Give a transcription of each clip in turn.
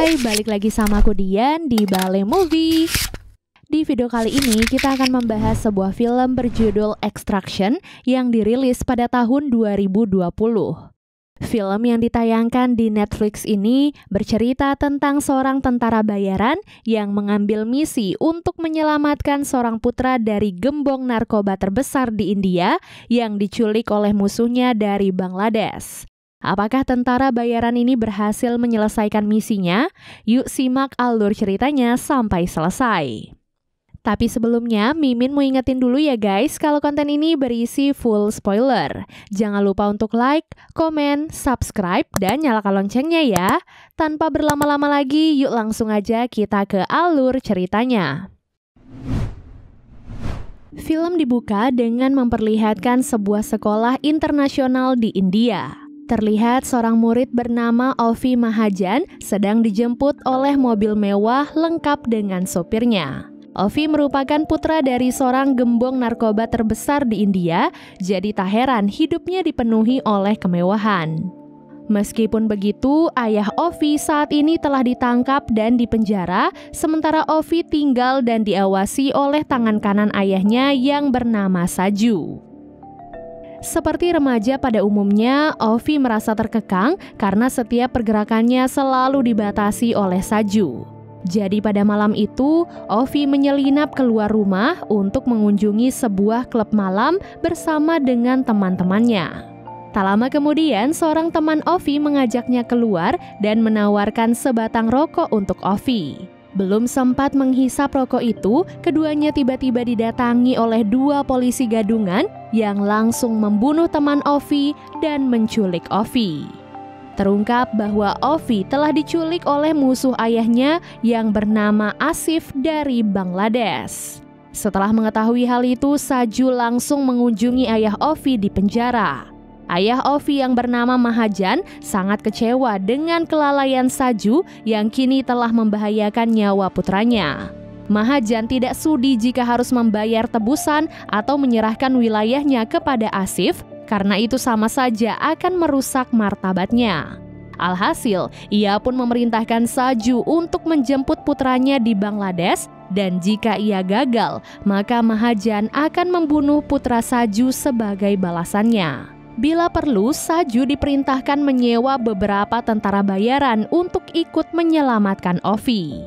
Hai, balik lagi sama aku Dian di Bale Movie. Di video kali ini kita akan membahas sebuah film berjudul Extraction yang dirilis pada tahun 2020. Film yang ditayangkan di Netflix ini bercerita tentang seorang tentara bayaran yang mengambil misi untuk menyelamatkan seorang putra dari gembong narkoba terbesar di India yang diculik oleh musuhnya dari Bangladesh. Apakah tentara bayaran ini berhasil menyelesaikan misinya? Yuk simak alur ceritanya sampai selesai. Tapi sebelumnya, Mimin mau ingetin dulu ya guys, kalau konten ini berisi full spoiler. Jangan lupa untuk like, komen, subscribe, dan nyalakan loncengnya ya. Tanpa berlama-lama lagi, yuk langsung aja kita ke alur ceritanya. Film dibuka dengan memperlihatkan sebuah sekolah internasional di India. Terlihat seorang murid bernama Ovi Mahajan sedang dijemput oleh mobil mewah lengkap dengan sopirnya. Ovi merupakan putra dari seorang gembong narkoba terbesar di India, jadi tak heran hidupnya dipenuhi oleh kemewahan. Meskipun begitu, ayah Ovi saat ini telah ditangkap dan dipenjara, sementara Ovi tinggal dan diawasi oleh tangan kanan ayahnya yang bernama Saju. Seperti remaja pada umumnya, Ovi merasa terkekang karena setiap pergerakannya selalu dibatasi oleh Saju. Jadi pada malam itu, Ovi menyelinap keluar rumah untuk mengunjungi sebuah klub malam bersama dengan teman-temannya. Tak lama kemudian, seorang teman Ovi mengajaknya keluar dan menawarkan sebatang rokok untuk Ovi. Belum sempat menghisap rokok itu, keduanya tiba-tiba didatangi oleh dua polisi gadungan yang langsung membunuh teman Ovi dan menculik Ovi. Terungkap bahwa Ovi telah diculik oleh musuh ayahnya yang bernama Asif dari Bangladesh. Setelah mengetahui hal itu, Saju langsung mengunjungi ayah Ovi di penjara. Ayah Ovi yang bernama Mahajan sangat kecewa dengan kelalaian Saju yang kini telah membahayakan nyawa putranya. Mahajan tidak sudi jika harus membayar tebusan atau menyerahkan wilayahnya kepada Asif, karena itu sama saja akan merusak martabatnya. Alhasil, ia pun memerintahkan Saju untuk menjemput putranya di Bangladesh, dan jika ia gagal, maka Mahajan akan membunuh putra Saju sebagai balasannya. Bila perlu, Saju diperintahkan menyewa beberapa tentara bayaran untuk ikut menyelamatkan Ovi.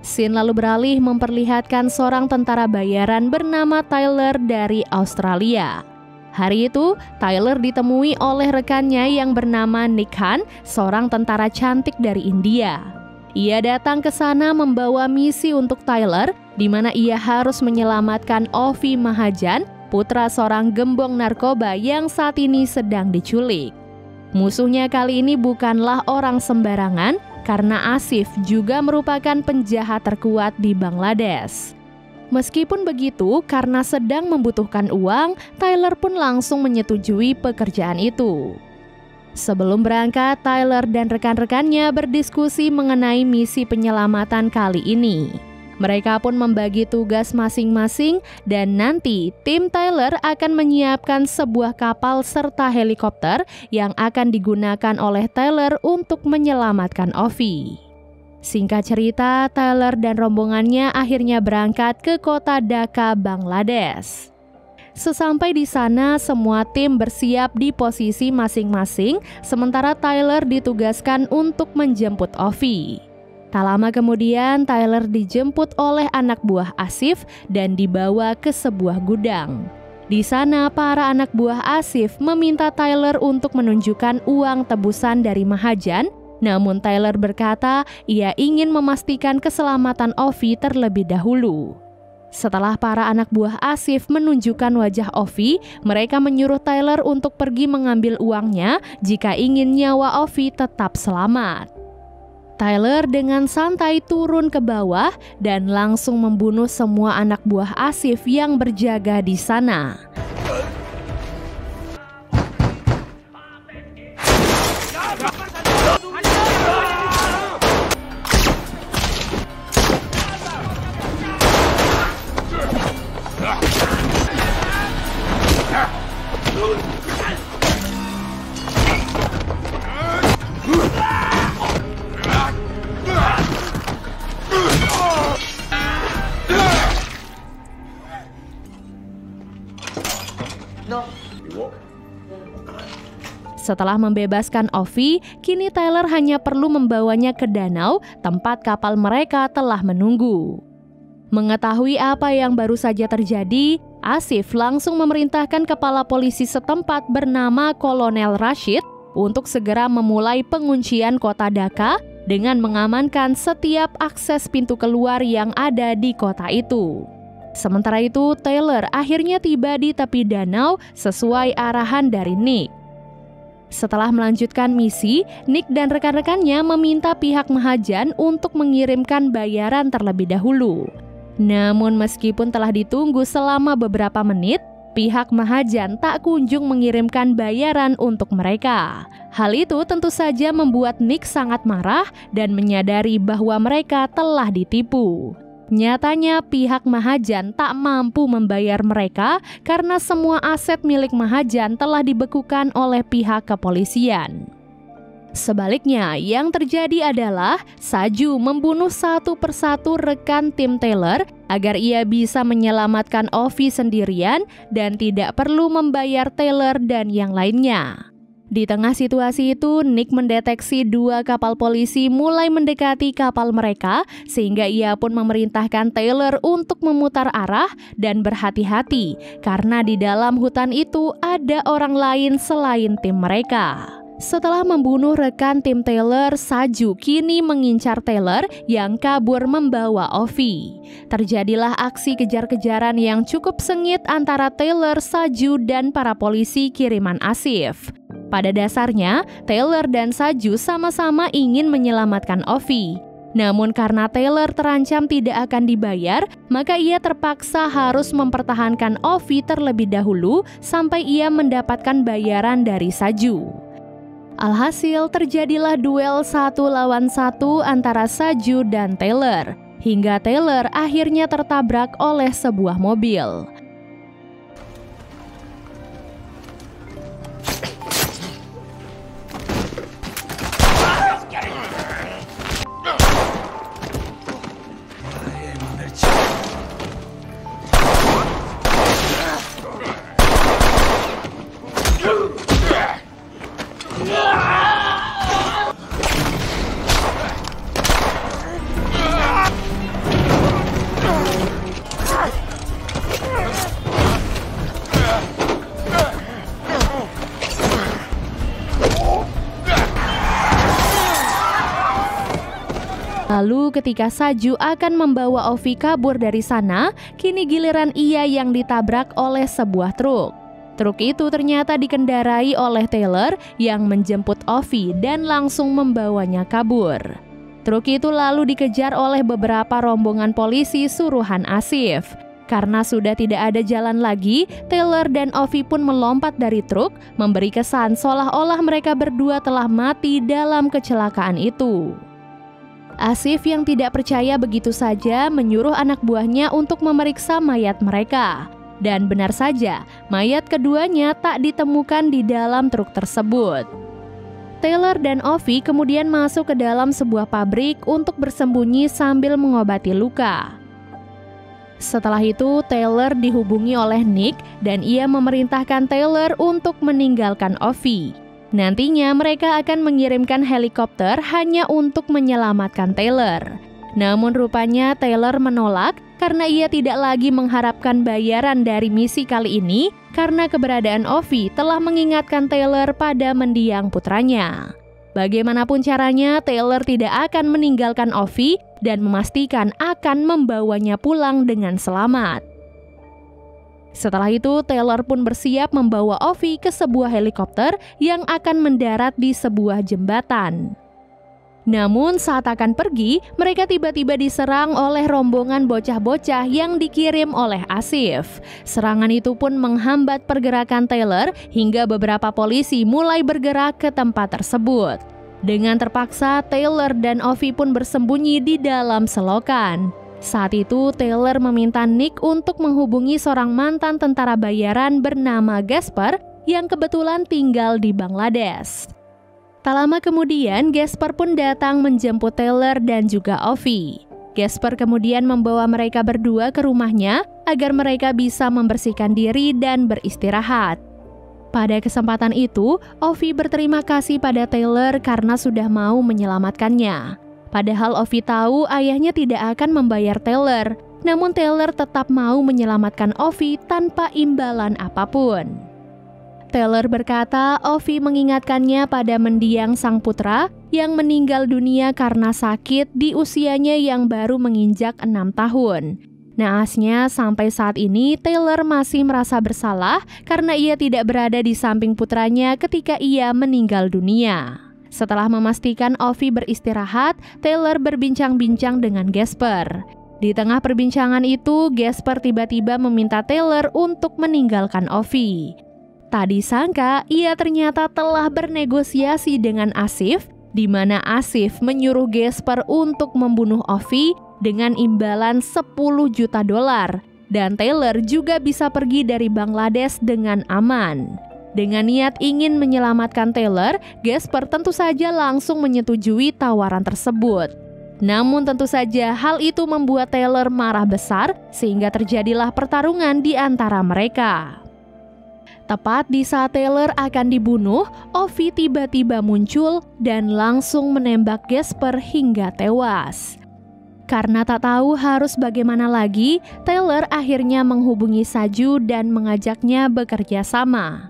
Scene lalu beralih memperlihatkan seorang tentara bayaran bernama Tyler dari Australia. Hari itu, Tyler ditemui oleh rekannya yang bernama Nick Han, seorang tentara cantik dari India. Ia datang ke sana membawa misi untuk Tyler, di mana ia harus menyelamatkan Ovi Mahajan, putra seorang gembong narkoba yang saat ini sedang diculik. Musuhnya kali ini bukanlah orang sembarangan, karena Asif juga merupakan penjahat terkuat di Bangladesh. Meskipun begitu, karena sedang membutuhkan uang, Tyler pun langsung menyetujui pekerjaan itu. Sebelum berangkat, Tyler dan rekan-rekannya berdiskusi mengenai misi penyelamatan kali ini. Mereka pun membagi tugas masing-masing dan nanti tim Tyler akan menyiapkan sebuah kapal serta helikopter yang akan digunakan oleh Tyler untuk menyelamatkan Ovi. Singkat cerita, Tyler dan rombongannya akhirnya berangkat ke kota Dhaka, Bangladesh. Sesampai di sana, semua tim bersiap di posisi masing-masing, sementara Tyler ditugaskan untuk menjemput Ovi. Tak lama kemudian, Tyler dijemput oleh anak buah Asif dan dibawa ke sebuah gudang. Di sana, para anak buah Asif meminta Tyler untuk menunjukkan uang tebusan dari Mahajan, namun Tyler berkata ia ingin memastikan keselamatan Ovi terlebih dahulu. Setelah para anak buah Asif menunjukkan wajah Ovi, mereka menyuruh Tyler untuk pergi mengambil uangnya jika ingin nyawa Ovi tetap selamat. Tyler dengan santai turun ke bawah dan langsung membunuh semua anak buah Asif yang berjaga di sana. Setelah membebaskan Ovi, kini Taylor hanya perlu membawanya ke danau tempat kapal mereka telah menunggu. Mengetahui apa yang baru saja terjadi, Asif langsung memerintahkan kepala polisi setempat bernama Kolonel Rashid untuk segera memulai penguncian kota Dhaka dengan mengamankan setiap akses pintu keluar yang ada di kota itu. Sementara itu, Taylor akhirnya tiba di tepi danau sesuai arahan dari Nick. Setelah melanjutkan misi, Nick dan rekan-rekannya meminta pihak Mahajan untuk mengirimkan bayaran terlebih dahulu. Namun meskipun telah ditunggu selama beberapa menit, pihak Mahajan tak kunjung mengirimkan bayaran untuk mereka. Hal itu tentu saja membuat Nick sangat marah dan menyadari bahwa mereka telah ditipu. Nyatanya pihak Mahajan tak mampu membayar mereka karena semua aset milik Mahajan telah dibekukan oleh pihak kepolisian. Sebaliknya, yang terjadi adalah Saju membunuh satu persatu rekan tim Taylor agar ia bisa menyelamatkan Ovi sendirian dan tidak perlu membayar Taylor dan yang lainnya. Di tengah situasi itu, Nick mendeteksi dua kapal polisi mulai mendekati kapal mereka sehingga ia pun memerintahkan Taylor untuk memutar arah dan berhati-hati karena di dalam hutan itu ada orang lain selain tim mereka. Setelah membunuh rekan tim Taylor, Saju kini mengincar Taylor yang kabur membawa Ovi. Terjadilah aksi kejar-kejaran yang cukup sengit antara Taylor, Saju, dan para polisi kiriman Asif. Pada dasarnya, Taylor dan Saju sama-sama ingin menyelamatkan Ovi. Namun karena Taylor terancam tidak akan dibayar, maka ia terpaksa harus mempertahankan Ovi terlebih dahulu sampai ia mendapatkan bayaran dari Saju. Alhasil terjadilah duel 1 lawan 1 antara Saju dan Taylor, hingga Taylor akhirnya tertabrak oleh sebuah mobil. Lalu ketika Saju akan membawa Ovi kabur dari sana, kini giliran ia yang ditabrak oleh sebuah truk. Truk itu ternyata dikendarai oleh Taylor yang menjemput Ovi dan langsung membawanya kabur. Truk itu lalu dikejar oleh beberapa rombongan polisi suruhan Asif. Karena sudah tidak ada jalan lagi, Taylor dan Ovi pun melompat dari truk, memberi kesan seolah-olah mereka berdua telah mati dalam kecelakaan itu. Asif yang tidak percaya begitu saja menyuruh anak buahnya untuk memeriksa mayat mereka. Dan benar saja, mayat keduanya tak ditemukan di dalam truk tersebut. Taylor dan Ovi kemudian masuk ke dalam sebuah pabrik untuk bersembunyi sambil mengobati luka. Setelah itu, Taylor dihubungi oleh Nick dan ia memerintahkan Taylor untuk meninggalkan Ovi. Nantinya mereka akan mengirimkan helikopter hanya untuk menyelamatkan Taylor. Namun rupanya Taylor menolak karena ia tidak lagi mengharapkan bayaran dari misi kali ini karena keberadaan Ovi telah mengingatkan Taylor pada mendiang putranya. Bagaimanapun caranya, Taylor tidak akan meninggalkan Ovi dan memastikan akan membawanya pulang dengan selamat. Setelah itu, Taylor pun bersiap membawa Ovi ke sebuah helikopter yang akan mendarat di sebuah jembatan. Namun saat akan pergi, mereka tiba-tiba diserang oleh rombongan bocah-bocah yang dikirim oleh Asif. Serangan itu pun menghambat pergerakan Taylor hingga beberapa polisi mulai bergerak ke tempat tersebut. Dengan terpaksa, Taylor dan Ovi pun bersembunyi di dalam selokan. Saat itu, Taylor meminta Nick untuk menghubungi seorang mantan tentara bayaran bernama Gasper yang kebetulan tinggal di Bangladesh. Tak lama kemudian, Gasper pun datang menjemput Taylor dan juga Ovi. Gasper kemudian membawa mereka berdua ke rumahnya agar mereka bisa membersihkan diri dan beristirahat. Pada kesempatan itu, Ovi berterima kasih pada Taylor karena sudah mau menyelamatkannya. Padahal Ovi tahu ayahnya tidak akan membayar Taylor, namun Taylor tetap mau menyelamatkan Ovi tanpa imbalan apapun. Taylor berkata Ovi mengingatkannya pada mendiang sang putra yang meninggal dunia karena sakit di usianya yang baru menginjak 6 tahun. Naasnya sampai saat ini Taylor masih merasa bersalah karena ia tidak berada di samping putranya ketika ia meninggal dunia. Setelah memastikan Ovi beristirahat, Taylor berbincang-bincang dengan Gasper. Di tengah perbincangan itu, Gasper tiba-tiba meminta Taylor untuk meninggalkan Ovi. Tak disangka, ia ternyata telah bernegosiasi dengan Asif, di mana Asif menyuruh Gasper untuk membunuh Ovi dengan imbalan $10 juta dan Taylor juga bisa pergi dari Bangladesh dengan aman. Dengan niat ingin menyelamatkan Taylor, Gasper tentu saja langsung menyetujui tawaran tersebut. Namun tentu saja hal itu membuat Taylor marah besar sehingga terjadilah pertarungan di antara mereka. Tepat di saat Taylor akan dibunuh, Ovi tiba-tiba muncul dan langsung menembak Gasper hingga tewas. Karena tak tahu harus bagaimana lagi, Taylor akhirnya menghubungi Saju dan mengajaknya bekerja sama.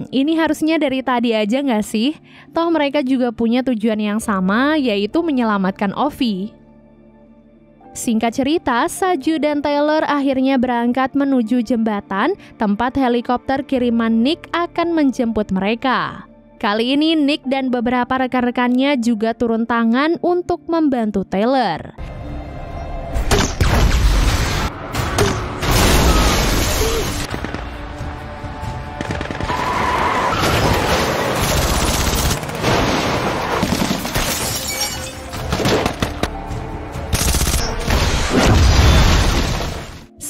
Ini harusnya dari tadi aja nggak sih? Toh mereka juga punya tujuan yang sama, yaitu menyelamatkan Ovi. Singkat cerita, Saju dan Taylor akhirnya berangkat menuju jembatan tempat helikopter kiriman Nick akan menjemput mereka. Kali ini Nick dan beberapa rekan-rekannya juga turun tangan untuk membantu Taylor.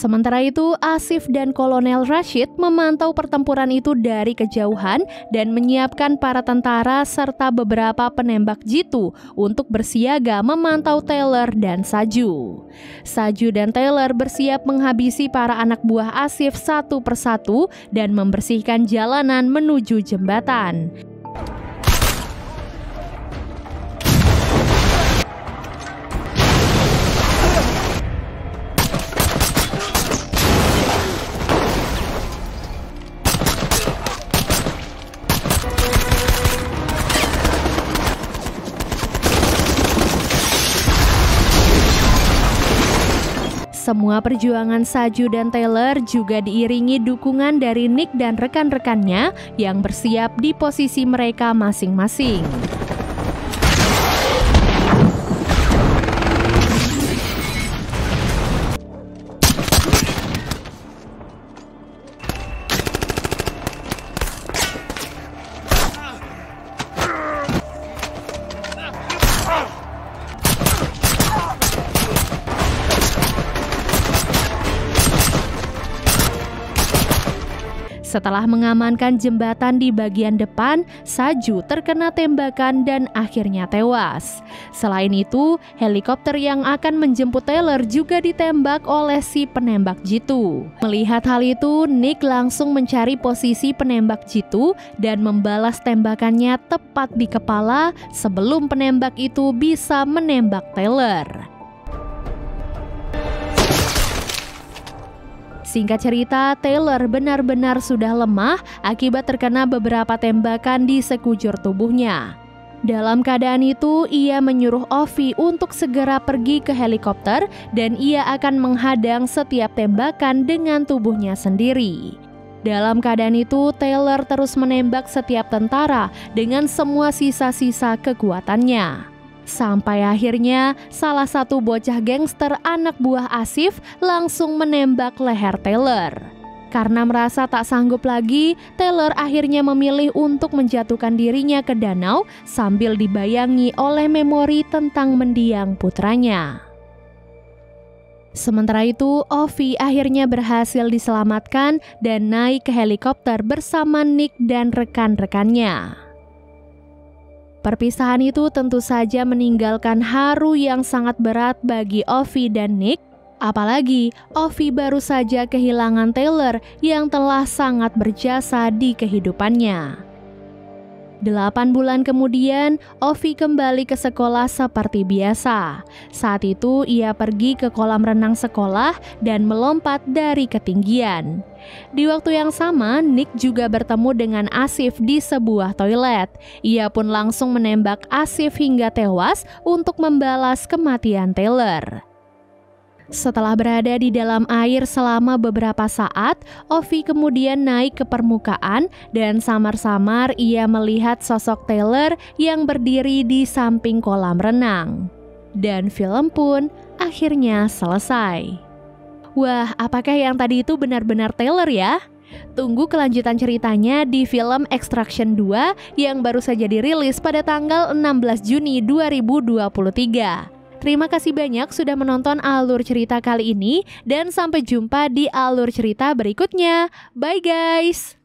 Sementara itu, Asif dan Kolonel Rashid memantau pertempuran itu dari kejauhan dan menyiapkan para tentara serta beberapa penembak jitu untuk bersiaga memantau Taylor dan Saju. Saju dan Taylor bersiap menghabisi para anak buah Asif satu persatu dan membersihkan jalanan menuju jembatan. Semua perjuangan Saju dan Taylor juga diiringi dukungan dari Nick dan rekan-rekannya yang bersiap di posisi mereka masing-masing. Setelah mengamankan jembatan di bagian depan, Saju terkena tembakan dan akhirnya tewas. Selain itu, helikopter yang akan menjemput Taylor juga ditembak oleh si penembak jitu. Melihat hal itu, Nick langsung mencari posisi penembak jitu dan membalas tembakannya tepat di kepala sebelum penembak itu bisa menembak Taylor. Singkat cerita, Taylor benar-benar sudah lemah akibat terkena beberapa tembakan di sekujur tubuhnya. Dalam keadaan itu, ia menyuruh Ovi untuk segera pergi ke helikopter dan ia akan menghadang setiap tembakan dengan tubuhnya sendiri. Dalam keadaan itu, Taylor terus menembak setiap tentara dengan semua sisa-sisa kekuatannya. Sampai akhirnya salah satu bocah gangster anak buah Asif langsung menembak leher Taylor. Karena merasa tak sanggup lagi, Taylor akhirnya memilih untuk menjatuhkan dirinya ke danau sambil dibayangi oleh memori tentang mendiang putranya. Sementara itu, Ovi akhirnya berhasil diselamatkan dan naik ke helikopter bersama Nick dan rekan-rekannya. Perpisahan itu tentu saja meninggalkan haru yang sangat berat bagi Ovi dan Nick. Apalagi Ovi baru saja kehilangan Taylor yang telah sangat berjasa di kehidupannya. 8 bulan kemudian, Ovi kembali ke sekolah seperti biasa. Saat itu ia pergi ke kolam renang sekolah dan melompat dari ketinggian. Di waktu yang sama, Nick juga bertemu dengan Asif di sebuah toilet. Ia pun langsung menembak Asif hingga tewas untuk membalas kematian Taylor. Setelah berada di dalam air selama beberapa saat, Ovi kemudian naik ke permukaan dan samar-samar ia melihat sosok Taylor yang berdiri di samping kolam renang. Dan film pun akhirnya selesai. Wah, apakah yang tadi itu benar-benar Taylor ya? Tunggu kelanjutan ceritanya di film Extraction 2 yang baru saja dirilis pada tanggal 16 Juni 2023. Terima kasih banyak sudah menonton alur cerita kali ini dan sampai jumpa di alur cerita berikutnya. Bye guys!